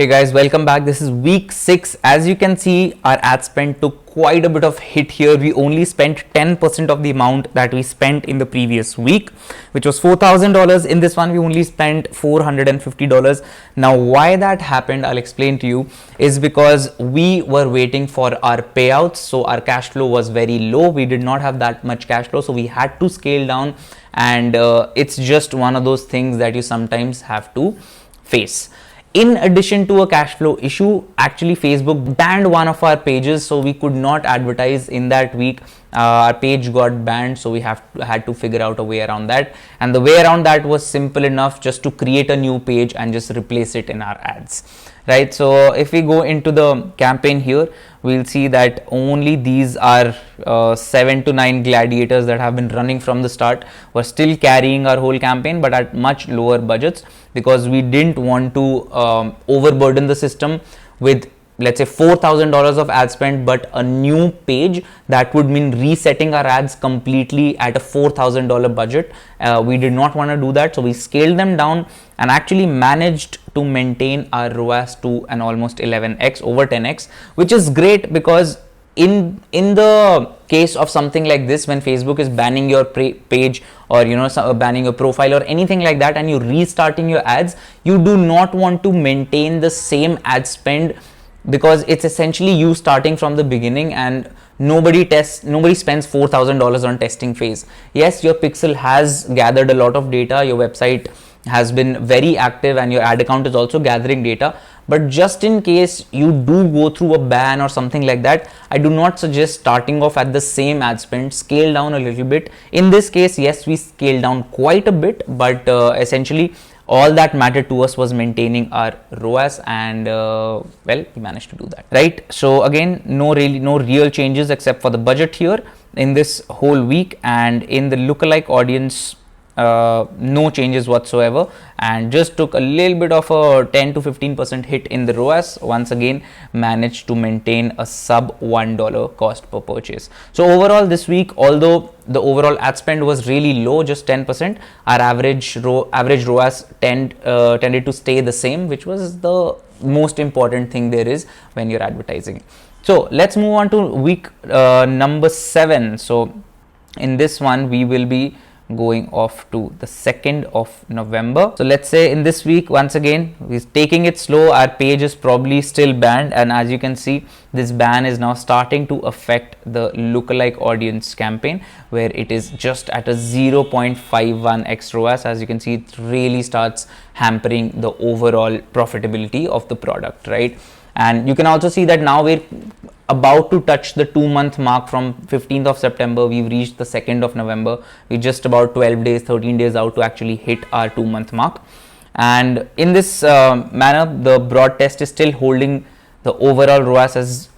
Hey guys, welcome back. This is week 6. As you can see, our ad spend took quite a bit of hit here. We only spent 10% of the amount that we spent in the previous week, which was $4,000. In this one, we only spent $450. Now, why that happened, I'll explain to you, is because we were waiting for our payouts. So our cash flow was very low. We did not have that much cash flow. So we had to scale down, and it's just one of those things that you sometimes have to face. In addition to a cash flow issue, actually Facebook banned one of our pages, so we could not advertise in that week. Our page got banned, so we had to figure out a way around that, and the way around that was simple enough, just to create a new page and just replace it in our ads, right? So if we go into the campaign here, we'll see that only these are 7 to 9 gladiators that have been running from the start. We're still carrying our whole campaign, but at much lower budgets, because we didn't want to overburden the system with, let's say, $4,000 of ad spend, but a new page that would mean resetting our ads completely at a $4,000 budget. We did not want to do that, so we scaled them down and actually managed to maintain our ROAS to an almost 11x, over 10x, which is great, because in the case of something like this, when Facebook is banning your page, or banning your profile or anything like that, and you're restarting your ads, you do not want to maintain the same ad spend, because it's essentially you starting from the beginning, and nobody spends $4,000 on testing phase. Yes, your pixel has gathered a lot of data, your website has been very active, and your ad account is also gathering data, but just in case you do go through a ban or something like that, I do not suggest starting off at the same ad spend. Scale down a little bit. In this case, yes, we scaled down quite a bit, but essentially all that mattered to us was maintaining our ROAS, and well, we managed to do that, right? So again, no real changes except for the budget here in this whole week, and in the lookalike audience, no changes whatsoever, and just took a little bit of a 10 to 15% hit in the ROAS. Once again, managed to maintain a sub $1 cost per purchase. So overall this week, although the overall ad spend was really low, just 10%, our average ROAS tended to stay the same, which was the most important thing there is when you're advertising. So let's move on to week number 7. So in this one, we will be going off to the 2nd of November. So let's say in this week, once again, we're taking it slow. Our page is probably still banned, and as you can see, this ban is now starting to affect the lookalike audience campaign, where it is just at a 0.51x ROAS. As you can see, it really starts hampering the overall profitability of the product, right? And you can also see that now we're about to touch the 2-month mark. From 15th of September, we've reached the 2nd of November. We're just about 12 days, 13 days out to actually hit our 2-month mark. And in this manner, the broad test is still holding the overall ROAS as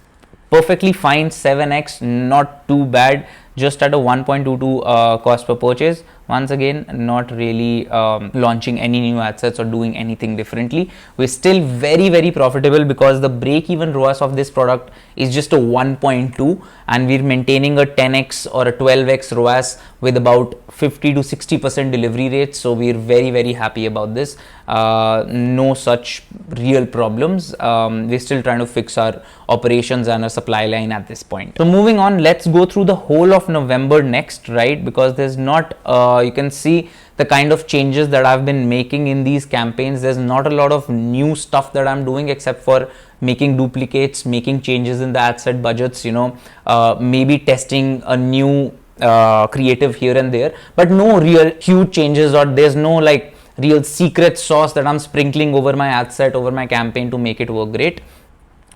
perfectly fine, 7x, not too bad, just at a 1.22 cost per purchase. Once again, not really launching any new ad sets or doing anything differently. We're still very, very profitable, because the break-even ROAS of this product is just a 1.2, and we're maintaining a 10x or a 12x ROAS with about 50 to 60% delivery rates. So we're very, very happy about this. No such real problems. We're still trying to fix our operations and our supply line at this point. So moving on, let's go through the whole of November next, right? Because there's not you can see the kind of changes that I've been making in these campaigns. There's not a lot of new stuff that I'm doing, except for making duplicates, making changes in the ad set budgets, maybe testing a new creative here and there, but no real huge changes, or there's no like real secret sauce that I'm sprinkling over my ad set, over my campaign to make it work great.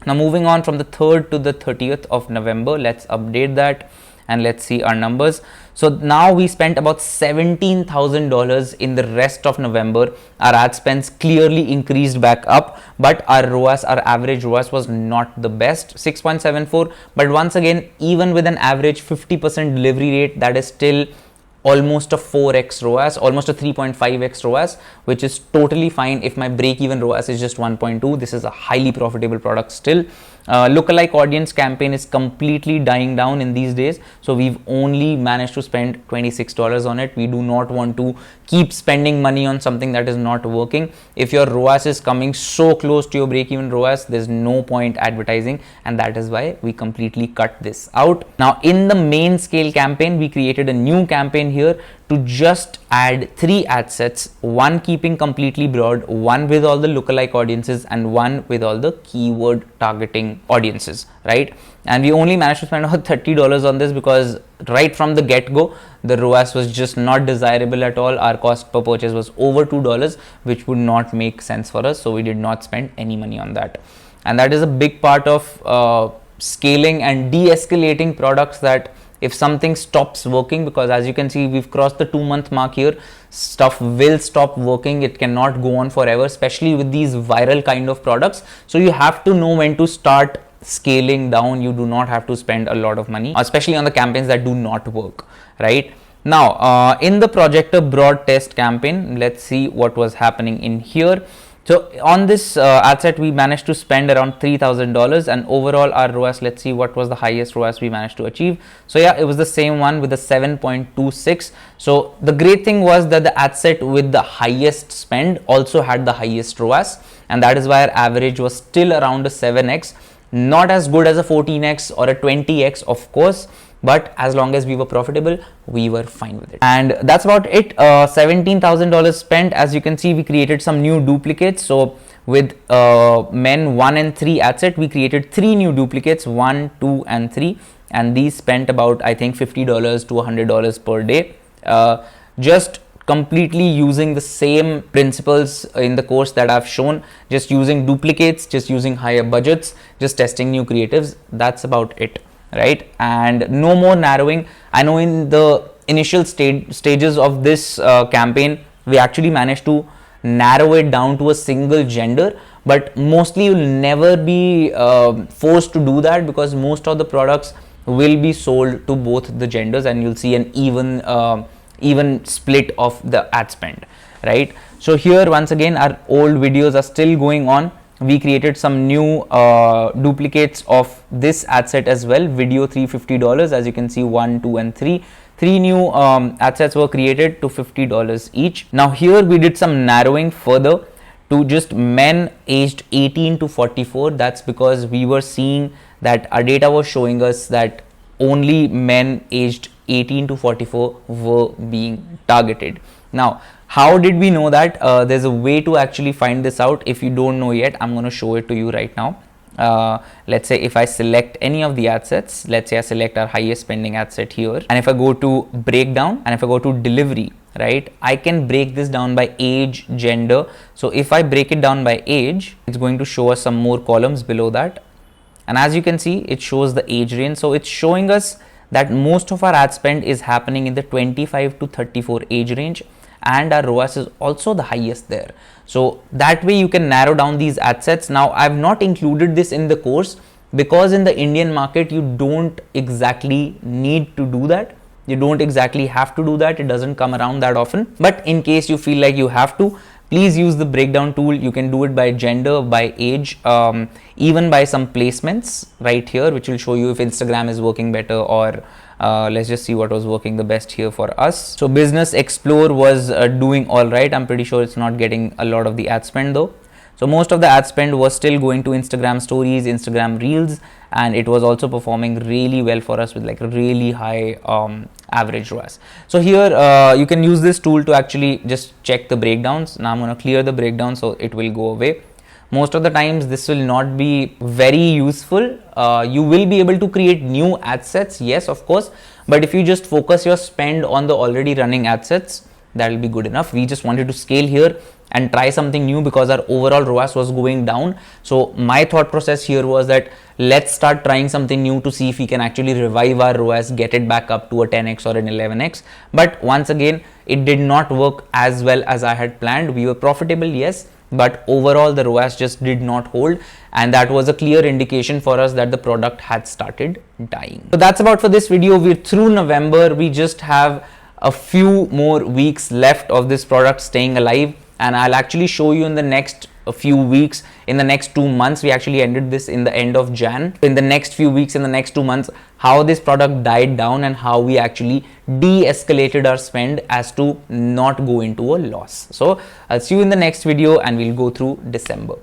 Now moving on from the 3rd to the 30th of November, let's update that and let's see our numbers. So now we spent about $17,000 in the rest of November. Our ad spends clearly increased back up, but our ROAS, our average ROAS, was not the best, 6.74. But once again, even with an average 50% delivery rate, that is still almost a 4x ROAS, almost a 3.5x ROAS, which is totally fine. If my break-even ROAS is just 1.2, this is a highly profitable product still. Lookalike audience campaign is completely dying down in these days, so we've only managed to spend $26 on it. We do not want to keep spending money on something that is not working. If your ROAS is coming so close to your break-even ROAS, there's no point advertising, and that is why we completely cut this out. Now in the main scale campaign, we created a new campaign here to just add 3 ad sets, one keeping completely broad, one with all the lookalike audiences, and one with all the keyword targeting audiences, right? And we only managed to spend about $30 on this because right from the get-go, the ROAS was just not desirable at all. Our cost per purchase was over $2, which would not make sense for us, so we did not spend any money on that. And that is a big part of scaling and de-escalating products, that if something stops working, because as you can see, we've crossed the 2-month mark here, stuff will stop working. It cannot go on forever, especially with these viral kind of products. So you have to know when to start scaling down. You do not have to spend a lot of money, especially on the campaigns that do not work, right? Now in the Projector broad test campaign, let's see what was happening in here. So on this ad set, we managed to spend around $3,000, and overall our ROAS, let's see what was the highest ROAS we managed to achieve. So yeah, it was the same one with a 7.26. So the great thing was that the ad set with the highest spend also had the highest ROAS, and that is why our average was still around a 7x. Not as good as a 14x or a 20x, of course, but as long as we were profitable, we were fine with it. And that's about it. $17,000 spent. As you can see, we created some new duplicates. So with men 1 and 3 ad set, we created 3 new duplicates, 1, 2 and 3, and these spent about, I think, $50 to $100 per day, just completely using the same principles in the course that I've shown, just using duplicates, just using higher budgets, just testing new creatives. That's about it, right? And no more narrowing. I know in the initial stages of this campaign, we actually managed to narrow it down to a single gender, but mostly you'll never be forced to do that, because most of the products will be sold to both the genders, and you'll see an even split of the ad spend, right? So here once again, our old videos are still going on. We created some new duplicates of this ad set as well. Video $350, as you can see, 1, 2 and 3 new ad sets were created to $50 each. Now here we did some narrowing further to just men aged 18 to 44. That's because we were seeing that our data was showing us that only men aged 18 to 44 were being targeted. Now how did we know that? There's a way to actually find this out. If you don't know yet, I'm going to show it to you right now. Let's say if I select any of the ad sets, let's say I select our highest spending ad set here, and if I go to breakdown and if I go to delivery, right, I can break this down by age, gender. So if I break it down by age, it's going to show us some more columns below that, and as you can see, it shows the age range. So it's showing us that most of our ad spend is happening in the 25 to 34 age range, and our ROAS is also the highest there. So that way you can narrow down these ad sets. Now I've not included this in the course because in the Indian market you don't exactly need to do that. You don't exactly have to do that. It doesn't come around that often, but in case you feel like you have to, please use the breakdown tool. You can do it by gender, by age, even by some placements right here, which will show you if Instagram is working better, or let's just see what was working the best here for us. So Business Explore was doing all right. I'm pretty sure it's not getting a lot of the ad spend though. So most of the ad spend was still going to Instagram stories, Instagram reels, and it was also performing really well for us with like a really high average ROAS. So here you can use this tool to actually just check the breakdowns. Now I'm going to clear the breakdown so it will go away. Most of the times this will not be very useful. You will be able to create new ad sets, yes, of course, but if you just focus your spend on the already running ad sets, that will be good enough. We just wanted to scale here and try something new because our overall ROAS was going down. So my thought process here was that let's start trying something new to see if we can actually revive our ROAS, get it back up to a 10x or an 11x. But once again, it did not work as well as I had planned. We were profitable, yes, but overall the ROAS just did not hold, and that was a clear indication for us that the product had started dying. So that's about for this video. We're through November. We just have a few more weeks left of this product staying alive, and I'll actually show you in the next a few weeks, in the next 2 months. We actually ended this in the end of Jan. In the next few weeks, in the next 2 months, how this product died down and how we actually de-escalated our spend as to not go into a loss. So I'll see you in the next video and we'll go through December.